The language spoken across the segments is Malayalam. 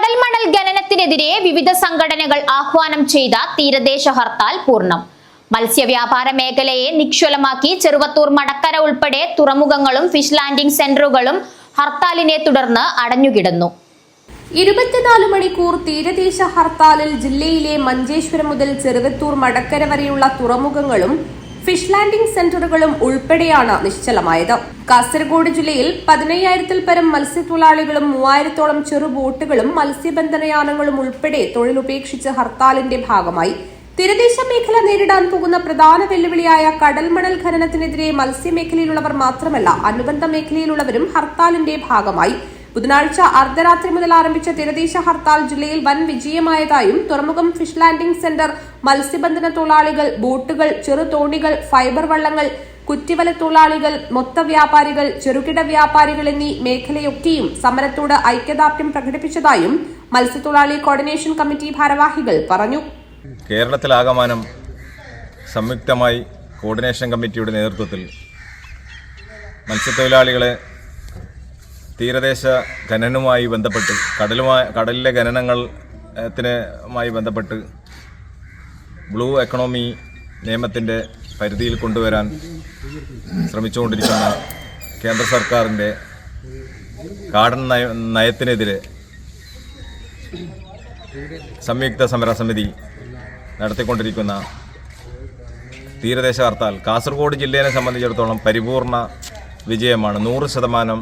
കടൽമണൽ ഖനനത്തിനെതിരെ വിവിധ സംഘടനകൾ ആഹ്വാനം ചെയ്ത തീരദേശ ഹർത്താൽ പൂർണ്ണം. മത്സ്യവ്യാപാര മേഖലയെ നിശ്ചലമാക്കി ചെറുവത്തൂർ മടക്കര ഉൾപ്പെടെ തുറമുഖങ്ങളും ഫിഷ് ലാൻഡിംഗ് സെന്ററുകളും ഹർത്താലിനെ തുടർന്ന് അടഞ്ഞുകിടന്നു. 24 മണിക്കൂർ തീരദേശ ഹർത്താലിൽ ജില്ലയിലെ മഞ്ചേശ്വരം മുതൽ ചെറുവത്തൂർ മടക്കര വരെയുള്ള തുറമുഖങ്ങളും ഫിഷ് ലാൻഡിംഗ് സെന്ററുകളും ഉൾപ്പെടെയാണ് നിശ്ചലമായത്. കാസർഗോഡ് ജില്ലയിൽ 15,000-ൽ പരം മത്സ്യത്തൊഴിലാളികളും 3,000-ഓളം ചെറുബോട്ടുകളും മത്സ്യബന്ധനയാനങ്ങളും ഉൾപ്പെടെ തൊഴിലുപേക്ഷിച്ച് ഹർത്താലിന്റെ ഭാഗമായി. തീരദേശ മേഖല നേരിടാൻ പോകുന്ന പ്രധാന വെല്ലുവിളിയായ കടൽമണൽ ഖനനത്തിനെതിരെ മത്സ്യമേഖലയിലുള്ളവർ മാത്രമല്ല, അനുബന്ധ മേഖലയിലുള്ളവരും ഹർത്താലിന്റെ ഭാഗമായി. ബുധനാഴ്ച അർദ്ധരാത്രി മുതൽ ആരംഭിച്ച തീരദേശ ഹർത്താൽ ജില്ലയിൽ വൻ വിജയമായതായും തുറമുഖം, ഫിഷ് ലാൻഡിംഗ് സെന്റർ, മത്സ്യബന്ധന തൊഴിലാളികൾ, ബോട്ടുകൾ, ചെറുതോണികൾ, ഫൈബർ വള്ളങ്ങൾ, കുറ്റിവല തൊഴിലാളികൾ, മൊത്ത വ്യാപാരികൾ, ചെറുകിട വ്യാപാരികൾ എന്നീ മേഖലയൊക്കെയും സമരത്തോട് ഐക്യദാർഢ്യം പ്രകടിപ്പിച്ചതായും മത്സ്യത്തൊഴിലാളി കോർഡിനേഷൻ കമ്മിറ്റി ഭാരവാഹികൾ പറഞ്ഞു. കേരളത്തിലാകമാനം സംയുക്തമായി കോർഡിനേഷൻ കമ്മിറ്റിയുടെ നേതൃത്വത്തിൽ മത്സ്യത്തൊഴിലാളികളെ തീരദേശ ഖനനവുമായി ബന്ധപ്പെട്ട് കടലിലെ ഖനനങ്ങളുമായി ബന്ധപ്പെട്ട് ബ്ലൂ എക്കണോമി നിയമത്തിൻ്റെ പരിധിയിൽ കൊണ്ടുവരാൻ ശ്രമിച്ചുകൊണ്ടിരിക്കുന്ന കേന്ദ്ര സർക്കാരിൻ്റെ കാടൻ നയത്തിനെതിരെ സംയുക്ത സമരസമിതി നടത്തിക്കൊണ്ടിരിക്കുന്ന തീരദേശ ഹർത്താൽ കാസർഗോഡ് ജില്ലയെ സംബന്ധിച്ചിടത്തോളം പരിപൂർണ വിജയമാണ്, 100%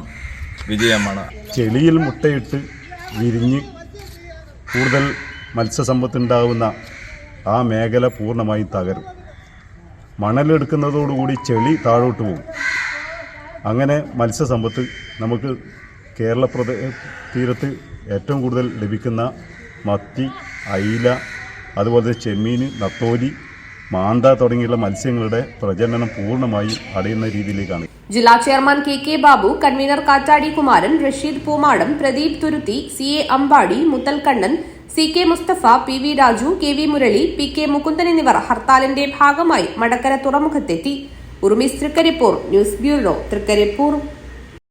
വിജയമാണ്. ചെളിയിൽ മുട്ടയിട്ട് വിരിഞ്ഞ് കൂടുതൽ മത്സ്യസമ്പത്തുണ്ടാകുന്ന ആ മേഖല പൂർണ്ണമായി തകരും. മണലെടുക്കുന്നതോടുകൂടി ചെളി താഴോട്ട് പോകും. അങ്ങനെ മത്സ്യസമ്പത്ത് നമുക്ക് കേരള തീരത്ത് ഏറ്റവും കൂടുതൽ ലഭിക്കുന്ന മത്തി, അയില, അതുപോലെ ചെമ്മീൻ, നത്തോലി, മാന്ത തുടങ്ങിയുള്ള മത്സ്യങ്ങളുടെ പ്രജനനം പൂർണ്ണമായി അടയുന്ന രീതിയിലേക്കാണ്. ജില്ലാ ചെയർമാൻ കെ ബാബു, കൺവീനർ കാറ്റാടി കുമാരൻ, റഷീദ് പൂമാടം, പ്രദീപ് തുരുത്തി, CA Ambadi, മുത്തൽക്കണ്ണൻ, CK Mustafa, PV Raju, KV Murali, PK Mukundan എന്നിവർ ഹർത്താലിന്റെ ഭാഗമായി മടക്കര തുറമുഖത്തെത്തി. Urumees Thrikaripur, news bureau, Trikaripur.